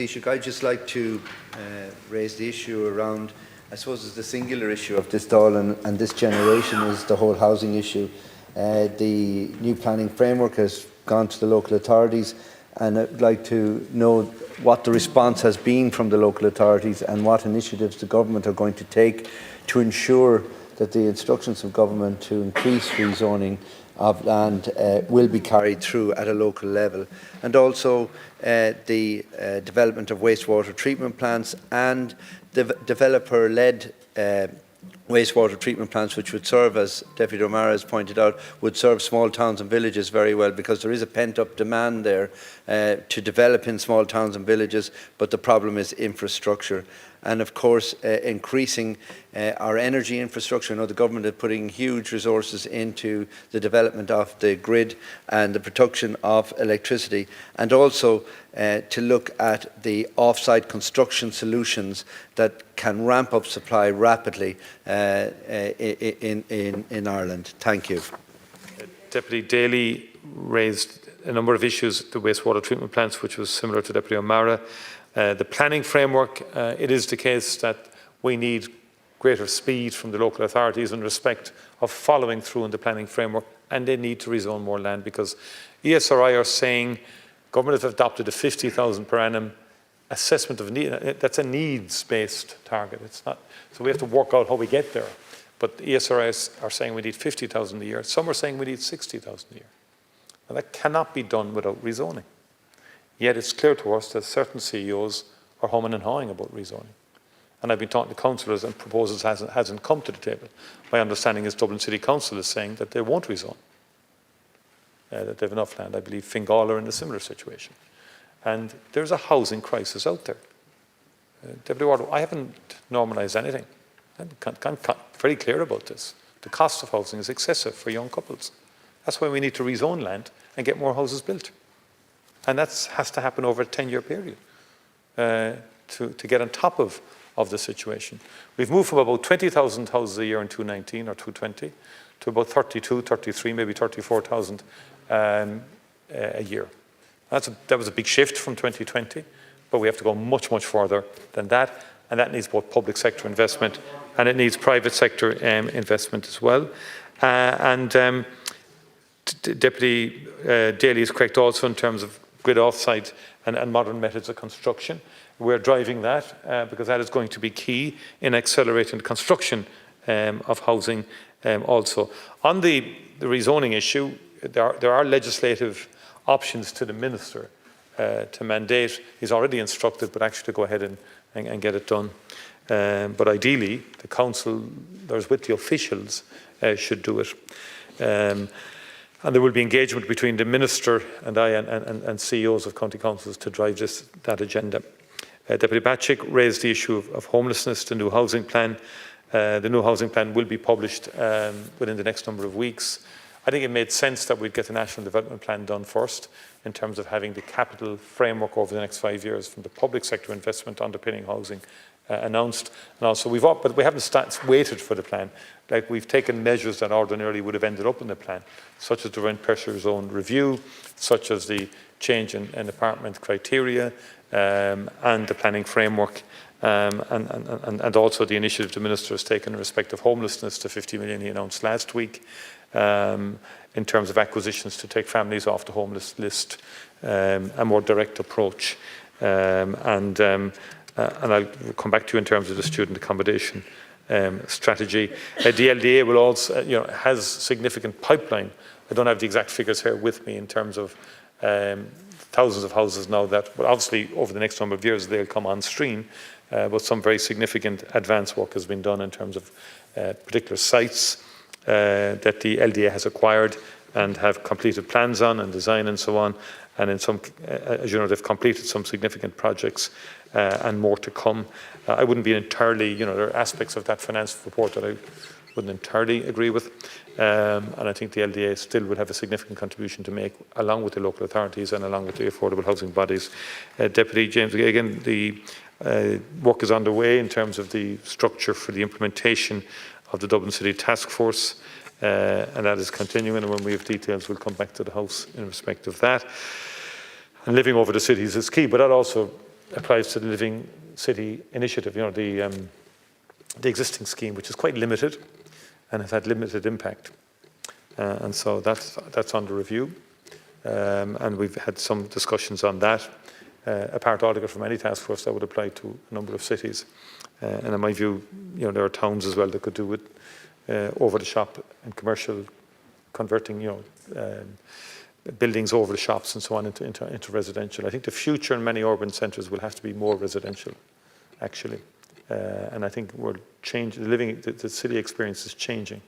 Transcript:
Taoiseach, I'd just like to raise the issue around, I suppose it's the singular issue of this Dáil and this generation is the whole housing issue. The new planning framework has gone to the local authorities, and I'd like to know what the response has been from the local authorities and what initiatives the government are going to take to ensure that the instructions of government to increase rezoning of land will be carried through at a local level, and also the development of wastewater treatment plants and developer-led wastewater treatment plants, which would serve, as Deputy O'Mara has pointed out, would serve small towns and villages very well, because there is a pent-up demand there to develop in small towns and villages, but the problem is infrastructure. And of course, increasing our energy infrastructure. I know the government is putting huge resources into the development of the grid and the production of electricity, and also to look at the off-site construction solutions that can ramp up supply rapidly in Ireland. Thank you. Deputy Daly raised a number of issues, the wastewater treatment plants, which was similar to Deputy O'Mara. The planning framework, it is the case that we need greater speed from the local authorities in respect of following through in the planning framework, and they need to rezone more land, because ESRI are saying government have adopted a 50,000 per annum assessment of need. That's a needs-based target. It's not, so we have to work out how we get there. But ESRI are saying we need 50,000 a year. Some are saying we need 60,000 a year. Now that cannot be done without rezoning. Yet it's clear to us that certain CEOs are humming and hawing about rezoning. And I've been talking to councillors, and proposals hasn't come to the table. My understanding is Dublin City Council is saying that they won't rezone, that they have enough land. I believe Fingal are in a similar situation. And there's a housing crisis out there. Deputy Ward, I haven't normalised anything. I'm very clear about this. The cost of housing is excessive for young couples. That's why we need to rezone land and get more houses built. And that has to happen over a 10-year period to get on top of the situation. We've moved from about 20,000 houses a year in 2019 or 2020 to about 32, 33, maybe 34,000 a year. That was a big shift from 2020, but we have to go much, much further than that. And that needs both public sector investment and it needs private sector investment as well. Deputy Daly is correct also in terms of grid offsite and modern methods of construction. We're driving that because that is going to be key in accelerating the construction of housing also. On the rezoning issue, there are legislative options to the Minister to mandate. He's already instructed, but actually to go ahead and get it done. But ideally, the councillors with the officials should do it. And there will be engagement between the Minister and I and CEOs of county councils to drive that agenda. Deputy Batchick raised the issue of homelessness, the new housing plan. The new housing plan will be published within the next number of weeks. I think it made sense that we'd get the National Development Plan done first in terms of having the capital framework over the next 5 years from the public sector investment underpinning housing announced. And also but we haven't waited for the plan. Like, we've taken measures that ordinarily would have ended up in the plan, such as the rent pressure zone review, such as the change in apartment criteria, and the planning framework, and also the initiative the Minister has taken in respect of homelessness, the 50 million he announced last week, in terms of acquisitions to take families off the homeless list, a more direct approach. And I'll come back to you in terms of the student accommodation strategy. The LDA will also, has significant pipeline. I don't have the exact figures here with me in terms of thousands of houses now that, well, obviously over the next number of years they'll come on stream, but some very significant advance work has been done in terms of particular sites that the LDA has acquired and have completed plans on and design and so on. And in some, as you know, they've completed some significant projects and more to come. I wouldn't be entirely, there are aspects of that finance report that I wouldn't entirely agree with. And I think the LDA still would have a significant contribution to make, along with the local authorities and along with the affordable housing bodies. Deputy James, again, the work is underway in terms of the structure for the implementation of the Dublin City Task Force. And that is continuing, and when we have details we'll come back to the House in respect of that. And living over the cities is key, but that also applies to the Living City initiative, you know, the existing scheme, which is quite limited and has had limited impact. And so that's under review. And we've had some discussions on that. Apart altogether from any task force, that would apply to a number of cities. And in my view, you know, there are towns as well that could do with over the shop and commercial, converting, you know, buildings over the shops and so on into residential. I think the future in many urban centres will have to be more residential, actually. And I think we're changing, the city experience is changing.